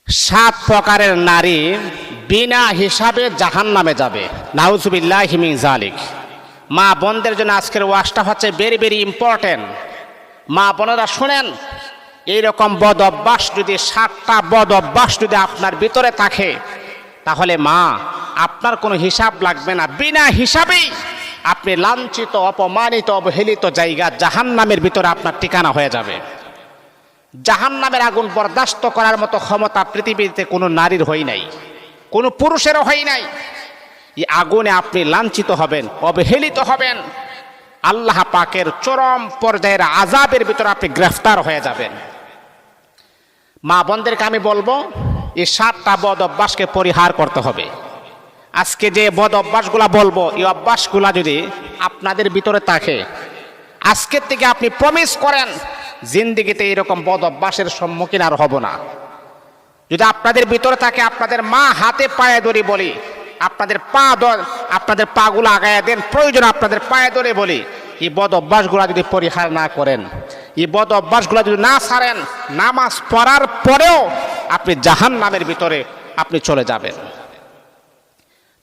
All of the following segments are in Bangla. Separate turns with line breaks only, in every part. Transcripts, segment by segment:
সাত প্রকারের নারী বিনা হিসাবে জাহান্নামে যাবে। নাউজুবিল্লাহি মিন যালিক। মা বোনদের জন্য আজকের ওয়াজটা হচ্ছে ভেরি ভেরি ইম্পর্টেন্ট। মা বোনেরা শুনেন, এইরকম বদ অভ্যাস যদি 7টা বদ অভ্যাস যদি আপনার ভিতরে থাকে, তাহলে মা আপনার কোনো হিসাব লাগবে না। বিনা হিসাবেই আপনি লাঞ্ছিত, অপমানিত, অবহেলিত জায়গা জাহান্নামের ভিতরে আপনার ঠিকানা হয়ে যাবে। জাহান্নামের আগুন বরদাস্ত করার মতো ক্ষমতা পৃথিবীতে কোনো নারীর হয় নাই, কোনো পুরুষেরও হয় নাই। এই আগুনে আপনি লাঞ্ছিত হবেন, অবহেলিত হবেন, আল্লাহ পাকের চরম পর্যায়ের আযাবের ভিতরে আপনি গ্রেফতার হয়ে যাবেন। মা বোনদেরকে আমি বলবো, এই 7টা বদ অভ্যাসকে পরিহার করতে হবে। আজকে যে বদ অভ্যাসগুলা বলবো, এই অভ্যাসগুলা যদি আপনাদের ভিতরে থাকে, আজকের থেকে আপনি প্রমিস করেন জিন্দেগিতে এরকম বদ অভ্যাসের সম্মুখীন আর হব না। যদি আপনাদের ভিতরে থাকে, আপনাদের মা হাতে পায়ে ধরে বলি, আপনাদের পাগুলো আগায়া দেন, প্রয়োজন আপনাদের পায়ে ধরে বলি, এই বদ অভ্যাসগুলা যদি পরিহার না করেন, এই বদ অভ্যাসগুলা যদি না ছাড়েন, নামাজ পড়ার পরেও আপনি জাহান্নামের ভিতরে আপনি চলে যাবেন।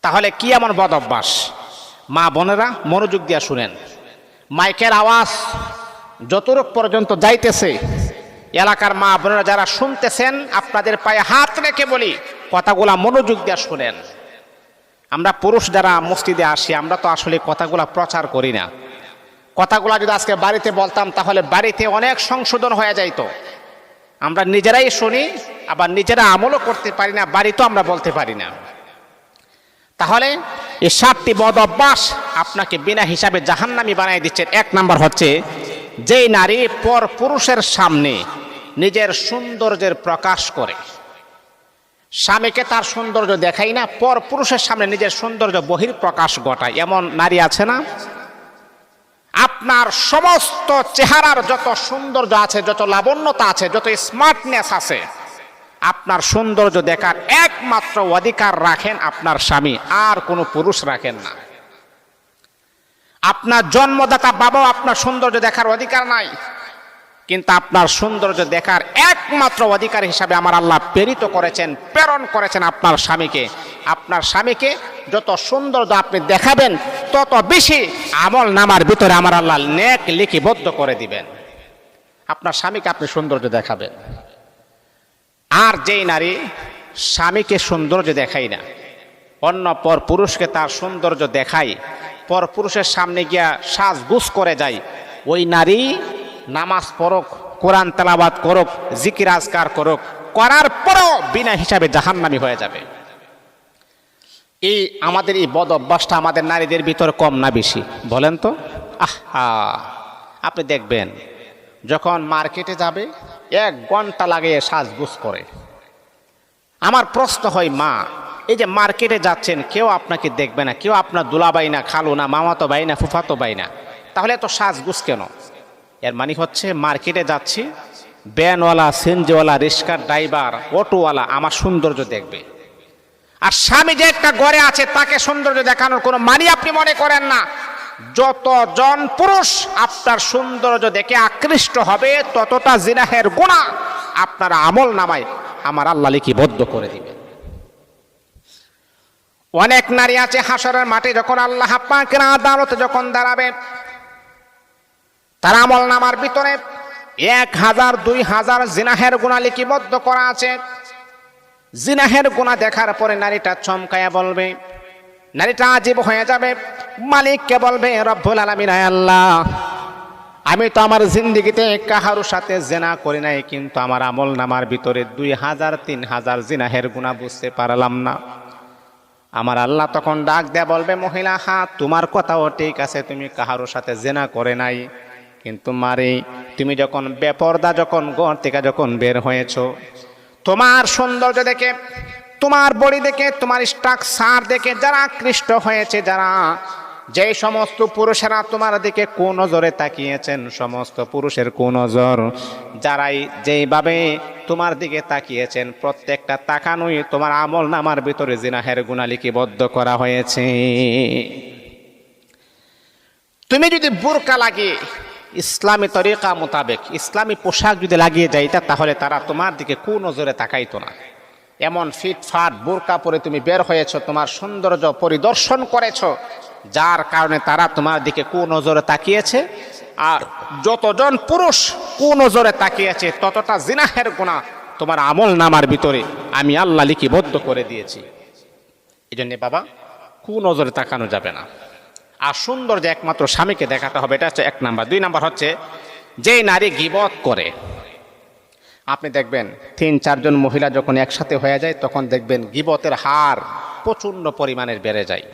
তাহলে কি এমন বদ অভ্যাস? মা বোনেরা মনোযোগ দিয়া শুনেন। মাইকের আওয়াজ যতটুক পর্যন্ত যাইতেছে, এলাকার মা বোনেরা যারা শুনতেছেন, আপনাদের পায়ে হাত রেখে বলি, কথাগুলা মনোযোগ দিয়া শুনেন। আমরা পুরুষ যারা মসজিদে আসি, আমরা তো আসলে কথাগুলা প্রচার করি না। কথাগুলা যদি আজকে বাড়িতে বলতাম, তাহলে বাড়িতে অনেক সংশোধন হয়ে যাইতো। আমরা নিজেরাই শুনি, আবার নিজেরা আমলও করতে পারি না, বাড়িতেও আমরা বলতে পারি না। তাহলে এই 7টি বদ অভ্যাস আপনাকে বিনা হিসাবে জাহান্নামী বানিয়ে দিচ্ছে। 1 নাম্বার হচ্ছে, যেই নারী পর পুরুষের সামনে নিজের সৌন্দর্যের প্রকাশ করে। স্বামীকে তার সৌন্দর্য দেখাই না, পর পুরুষের সামনে নিজের সৌন্দর্য বহির প্রকাশ ঘটায়, এমন নারী আছে না? আপনার সমস্ত চেহারার যত সৌন্দর্য আছে, যত লাবণ্যতা আছে, যত স্মার্টনেস আছে, আপনার সৌন্দর্য দেখার একমাত্র অধিকার রাখেন আপনার স্বামী, আর কোনো পুরুষ রাখেন না। আপনার জন্মদাতা বাবাও আপনার সৌন্দর্য দেখার অধিকার নাই, কিন্তু আপনার সৌন্দর্য দেখার একমাত্র অধিকার হিসাবে আমার আল্লাহ প্রেরণ করেছেন আপনার স্বামীকে। আপনার স্বামীকে যত সৌন্দর্য আপনি দেখাবেন, তত বেশি আমল নামার ভিতরে আমার আল্লাহ নেক লিপিবদ্ধ করে দিবেন। আপনার স্বামীকে আপনি সৌন্দর্য দেখাবেন। আর যেই নারী স্বামীকে সৌন্দর্য দেখাই না, অন্য পর পুরুষকে তার সৌন্দর্য দেখাই, পর পুরুষের সামনে গিয়া সাজগুজ করে যায়, ওই নারী নামাজ পড়ুক, কোরআন তেলাওয়াত করুক, জিকির আজকার করুক, করার পরেও বিনা হিসাবে জাহান্নামী হয়ে যাবে। আমাদের এই বদ অভ্যাসটা আমাদের নারীদের ভিতরে কম না বেশি বলেন তো? আপনি দেখবেন, যখন মার্কেটে যাবে 1 ঘন্টা লাগে সাজগুজ করে। আমার প্রশ্ন হয়, মা এই যে মার্কেটে যাচ্ছেন, কেউ আপনাকে দেখবে না, কেউ আপনার দুলাভাই না, খালু না, মামাতো ভাই না, ফুফাতো ভাই না, তাহলে এত সাজগুজ কেন? এর মানে হচ্ছে, মার্কেটে যাচ্ছি, ভ্যানওয়ালা, সিএনজিওয়ালা, রিক্সার ড্রাইভার, অটোওয়ালা আমার সৌন্দর্য দেখবে। আর স্বামী যে একটা ঘরে আছে, তাকে সৌন্দর্য দেখানোর কোনো মানে আপনি মনে করেন না। যতজন পুরুষ আপনার সৌন্দর্য দেখে আকৃষ্ট হবে, ততটা জিনাহের গুনাহ আপনার আমল নামায় আমার আল্লাহ লিপিবদ্ধ করে দিবে। অনেক নারী আছে, হাসরের মাঠে যখন আল্লাহ পাকের আদালতে যখন দাঁড়াবে, তার আমল নামার ভিতরে 1000 2000 জিনাহের গুনাহ লিপিবদ্ধ করা আছে। জিনাহের গুনাহ দেখার পরে নারীটা চমকায়া বলবে, নারীটা আজীব হয়ে যাবে, মালিককে বলবে, রব্বুল আলামিন, আল্লাহ আমি তো আমার জিন্দেগিতে কাহারুর সাথে জিনা করি নাই, কিন্তু আমার আমল নামার ভিতরে 2000 3000 জিনাহের গুনাহ বুঝতে পারলাম না। আমার আল্লাহ তখন ডাক দেয়া বলবে, মহিলা, তোমার কথাও ঠিক আছে, তুমি কাহারুর সাথে জিনা করে নাই, কিন্তু মারে তুমি যখন বেপরদা, যখন ঘর থেকে যখন বের হয়েছো, তোমার সৌন্দর্য দেখে, তোমার বডি দেখে, তোমার স্ট্রাকচার দেখে যারা আকৃষ্ট হয়েছে, যে সমস্ত পুরুষেরা তোমার দিকে কুনজরে তাকিয়েছেন, সমস্ত পুরুষের কুনজর, যারাই যেইভাবে তোমার দিকে তাকিয়েছেন, প্রত্যেকটা তাকানোই তোমার আমল নামার ভিতরে জিনাহের গুনাহ লিপিবদ্ধ করা হয়েছে। তুমি যদি বোরকা লাগিয়ে ইসলামী তরিকা মোতাবেক ইসলামী পোশাক যদি লাগিয়ে যাইতা, তাহলে তারা তোমার দিকে কুনজরে তাকাইতো না। এমন ফিটফাট বোরকা পরে তুমি বের হয়েছো, তোমার সৌন্দর্য পরিদর্শন করেছো, যার কারণে তারা তোমার দিকে কুনজরে তাকিয়েছে। আর যতজন পুরুষ কুনজরে তাকিয়েছে ততটা জিনাহের গুনাহ তোমার আমল নামার ভিতরে আমি আল্লাহ লিপিবদ্ধ করে দিয়েছি। এই জন্যে বাবা কুনজরে তাকানো যাবে না। আর সুন্দর যে একমাত্র স্বামীকে দেখাতে হবে, এটা হচ্ছে 1 নাম্বার। 2 নাম্বার হচ্ছে যে নারী গীবত করে, আপনি দেখবেন 3-4 জন মহিলা যখন একসাথে হয়ে যায় তখন দেখবেন গীবতের হার প্রচণ্ড পরিমাণের বেড়ে যায়।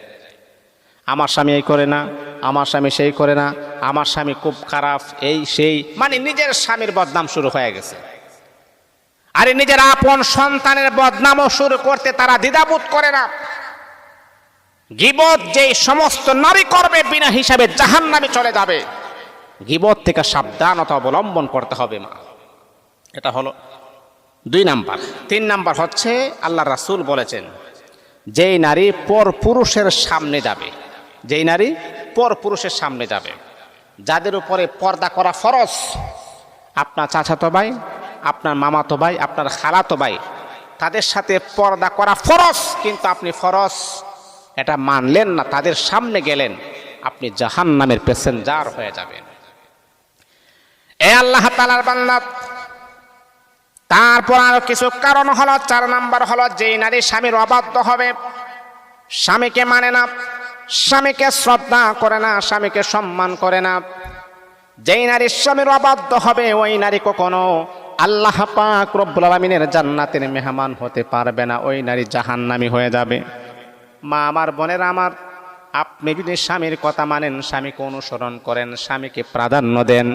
আমার স্বামী এই করে না, আমার স্বামী সেই করে না, আমার স্বামী খুব খারাপ, এই সেই, মানে নিজের স্বামীর বদনাম শুরু হয়ে গেছে। আরে নিজের আপন সন্তানের বদনামও শুরু করতে তারা দ্বিধাবোধ করে না। গীবত যে সমস্ত নারী করবে বিনা হিসাবে জাহান্নামে চলে যাবে। গীবত থেকে সাবধানতা অবলম্বন করতে হবে মা। এটা হলো 2 নাম্বার। 3 নাম্বার হচ্ছে আল্লাহ রাসূল বলেছেন যেই নারী পর পুরুষের সামনে যাবে, যেই নারী পর পুরুষের সামনে যাবে, যাদের উপরে পর্দা করা ফরজ, আপনার চাচাতো ভাই, আপনার মামাতো ভাই, আপনার খালাতো ভাই, তাদের সাথে পর্দা করা ফরজ, কিন্তু আপনি ফরজ এটা মানলেন না, তাদের সামনে গেলেন, আপনি জাহান্নামের প্যাসেঞ্জার হয়ে যাবেন। এ আল্লাহ তাআলার বান্দা, তারপর আরো কিছু কারণ হলো। 4 নাম্বার হলো যেই নারী স্বামীর অবাধ্য হবে, স্বামীকে মানে না, স্বামীকে শ্রদ্ধা করে না, স্বামীকে সম্মান করে না, যেই নারী স্বামীর অবাধ্য হবে ওই নারী কখনো আল্লাহ পাক রব্বুল আলামিনের জান্নাতের মেহমান হতে পারবে না, ওই নারী জাহান্নামী হয়ে যাবে। মা আমার, বোনেরা আমার, আপনি যদি স্বামীর কথা মানেন, স্বামীকে অনুসরণ করেন, স্বামীকে প্রাধান্য দেন,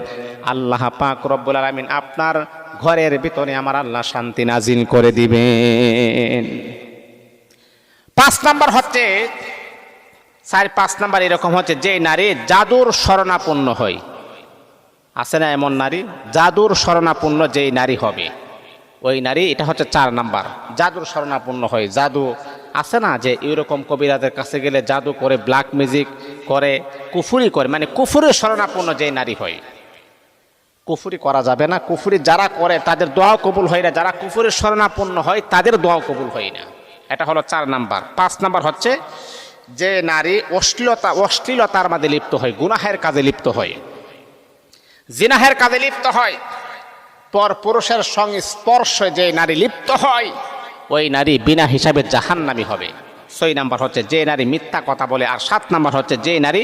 আল্লাহ পাক রব্বুল আলামিন আপনার ঘরের ভিতরে আমার আল্লাহ শান্তি নাজিল করে দিবেন। 5 নাম্বার হচ্ছে 4-5 নাম্বার এরকম হচ্ছে যে নারী জাদুর শরণাপন্ন হয়। আছে না এমন নারী? জাদুর শরণাপন্ন যেই নারী হবে ওই নারী, এটা হচ্ছে 4 নাম্বার, জাদুর শরণাপন্ন হয়। জাদু আছে না যে এরকম কবিরাজের কাছে গেলে জাদু করে, ব্ল্যাক ম্যাজিক করে, কুফুরি করে, মানে কুফুরের শরণাপন্ন যেই নারী হয়। কুফুরি করা যাবে না, কুফুরি যারা করে তাদের দোয়াও কবুল হয় না, যারা কুফুরের শরণাপন্ন হয় তাদের দোয়াও কবুল হয় না। এটা হলো 4 নাম্বার। 5 নাম্বার হচ্ছে যে নারী অশ্লীলতার মধ্যে লিপ্ত হয়, গুনাহের কাজে লিপ্ত হয়, জিনাহের কাজে লিপ্ত হয়, পর পুরুষের সঙ্গে স্পর্শে যে নারী লিপ্ত হয় ওই নারী বিনা হিসাবে জাহান্নামী হবে। 6 নাম্বার হচ্ছে যে নারী মিথ্যা কথা বলে। আর 7 নাম্বার হচ্ছে যে নারী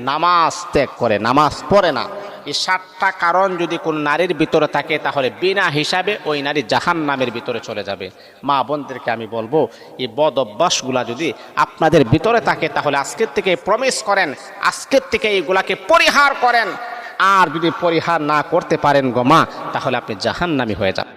নামাজ ত্যাগ করে, নামাজ পড়ে না। এই 7টা কারণ যদি কোন নারীর ভিতরে থাকে তাহলে বিনা হিসাবে ওই নারী জাহান্নামের ভিতরে চলে যাবে। মা বোনদেরকে আমি বলবো, এই বদ অভ্যাসগুলা যদি আপনাদের ভিতরে থাকে তাহলে আজকের থেকে প্রমিস করেন, আজকের থেকে এইগুলাকে পরিহার করেন। আর যদি পরিহার না করতে পারেন গো মা, তাহলে আপনি জাহান্নামী হয়ে যাবেন।